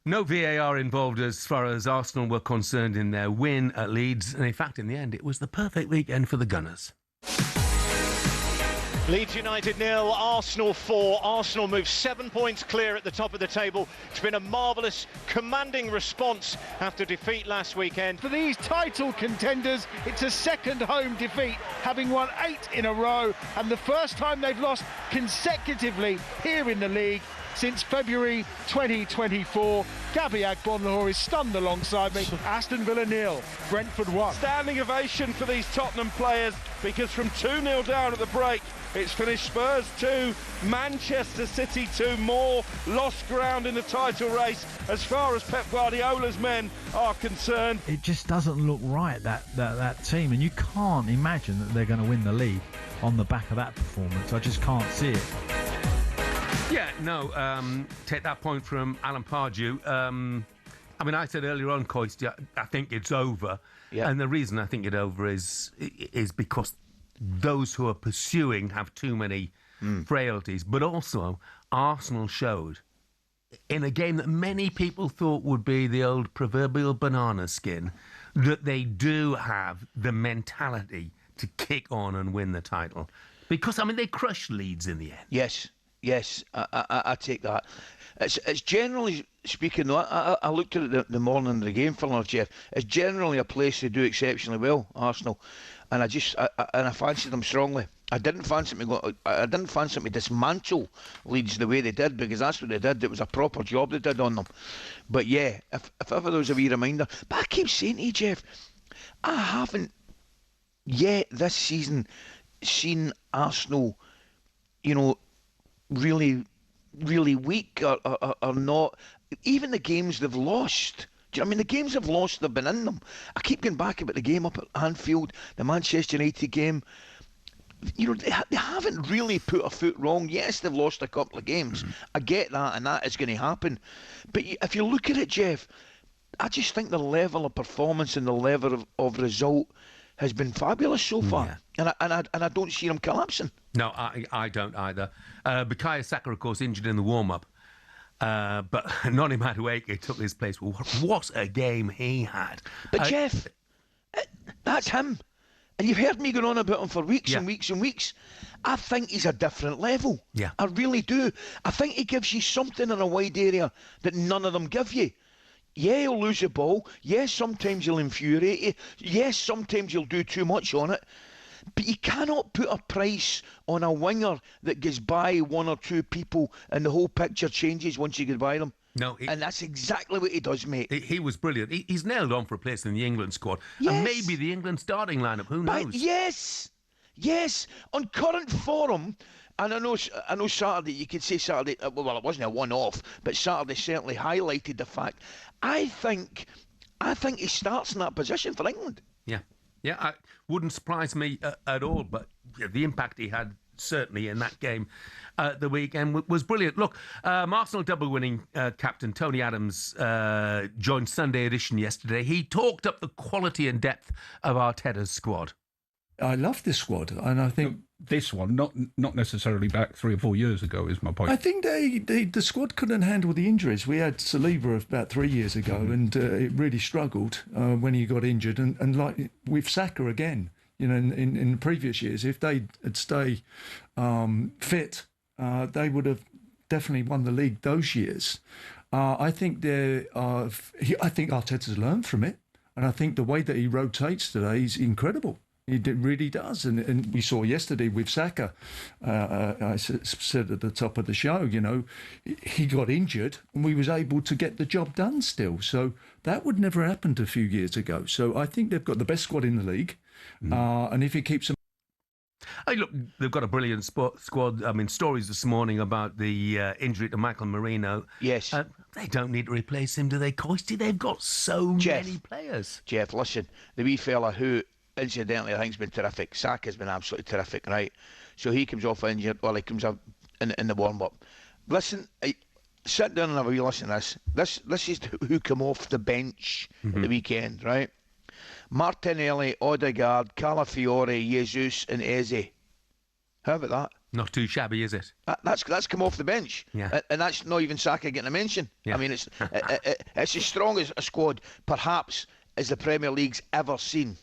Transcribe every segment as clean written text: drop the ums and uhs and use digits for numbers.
No VAR involved as far as Arsenal were concerned in their win at Leeds. And in fact, in the end, it was the perfect weekend for the Gunners. Leeds United 0, Arsenal 4. Arsenal moves 7 points clear at the top of the table. It's been a marvellous, commanding response after defeat last weekend. For these title contenders, it's a second home defeat, having won 8 in a row, and the first time they've lost consecutively here in the league since February 2024. Gabby Agbonlahor is stunned alongside me. Aston Villa 0, Brentford 1. Standing ovation for these Tottenham players, because from 2-0 down at the break, it's finished Spurs 2, Manchester City 2, more lost ground in the title race as far as Pep Guardiola's men are concerned. It just doesn't look right, that team, and you can't imagine that they're going to win the league on the back of that performance. I just can't see it. Yeah, no, take that point from Alan Pardew. I mean, I said earlier on, Coist, I think it's over. Yeah. And the reason I think it's over is because those who are pursuing have too many frailties. But also, Arsenal showed, in a game that many people thought would be the old proverbial banana skin, that they do have the mentality to kick on and win the title. Because, I mean, they crushed Leeds in the end. Yes, I take that. It's generally speaking, though, I looked at it the morning of the game, for Jeff. It's generally a place they do exceptionally well, Arsenal, and I fancied them strongly. I didn't fancy me to dismantle Leeds the way they did, because that's what they did. It was a proper job they did on them. But yeah, if ever there was a wee reminder, but I keep saying to you, Jeff, I haven't yet this season seen Arsenal, really weak or not. Even the games they've lost. Do you know what I mean? The games they've lost, they've been in them. I keep going back about the game up at Anfield, the Manchester United game. They haven't really put a foot wrong. Yes, they've lost a couple of games. I get that, and that is going to happen. But if you look at it, Jeff, I just think the level of performance and the level of result has been fabulous so far. Yeah. And I don't see them collapsing. No, I don't either. Bukayo Saka, of course, injured in the warm-up. But Noni Madueke took his place. What a game he had. But Jeff, that's him. And you've heard me going on about him for weeks and weeks and weeks. I think he's a different level. Yeah. I really do. I think he gives you something in a wide area that none of them give you. Yeah, he'll lose the ball. Yes, sometimes he'll infuriate you. Yes, sometimes he'll do too much on it. But you cannot put a price on a winger that gets by one or two people and the whole picture changes once you get by them. No, and that's exactly what he does, mate. He was brilliant. He's nailed on for a place in the England squad. Yes. And maybe the England starting lineup. Who knows? Yes. On current form, and I know Saturday, you could say Saturday, well, it wasn't a one-off, but Saturday certainly highlighted the fact. I think he starts in that position for England. Yeah, it wouldn't surprise me at all, but the impact he had certainly in that game the weekend was brilliant. Look, Arsenal double-winning captain Tony Adams joined Sunday Edition yesterday. He talked up the quality and depth of Arteta's squad. I love this squad, and I think this one, not necessarily back 3 or 4 years ago, is my point. I think the squad couldn't handle the injuries. We had Saliba about 3 years ago, and it really struggled when he got injured. And like with Saka again, in previous years, if they had stayed fit, they would have definitely won the league those years. I think Arteta's learned from it, and I think the way that he rotates today is incredible. He really does. And we saw yesterday with Saka, I said at the top of the show, he got injured and we was able to get the job done still. So that would never happened a few years ago. So I think they've got the best squad in the league. And if he keeps them... Hey, look, they've got a brilliant squad. I mean, stories this morning about the injury to Michael Merino. Yes. They don't need to replace him, do they, Coisty? They've got so many players. Jeff, listen, the wee fella who... incidentally, I think has been terrific. Saka's been absolutely terrific, right? So he comes off injured, he comes up in the warm-up. Listen, sit down and have a wee listen to this. This is who come off the bench at the weekend, right? Martinelli, Odegaard, Calafiore, Jesus and Eze. How about that? Not too shabby, is it? That's come off the bench, and that's not even Saka getting a mention. I mean, it's as strong as a squad, perhaps, as the Premier League's ever seen.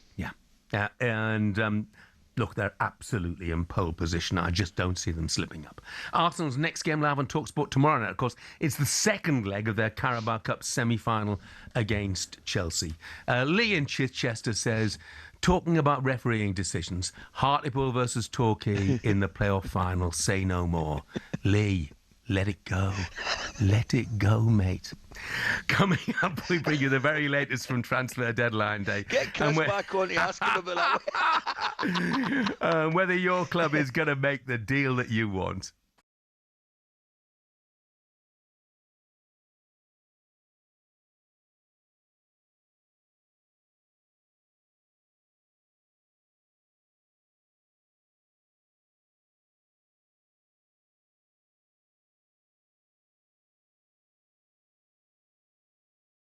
And look, they're absolutely in pole position. I just don't see them slipping up. Arsenal's next game will have on talkSPORT tomorrow night. Of course, it's the second leg of their Carabao Cup semi-final against Chelsea. Lee in Chichester says, talking about refereeing decisions, Hartlepool versus Torquay in the playoff final. Say no more. Lee, let it go. Let it go, mate. Coming up, we bring you the very latest from transfer deadline day. Get Chris back on to ask him about that. Whether your club is going to make the deal that you want.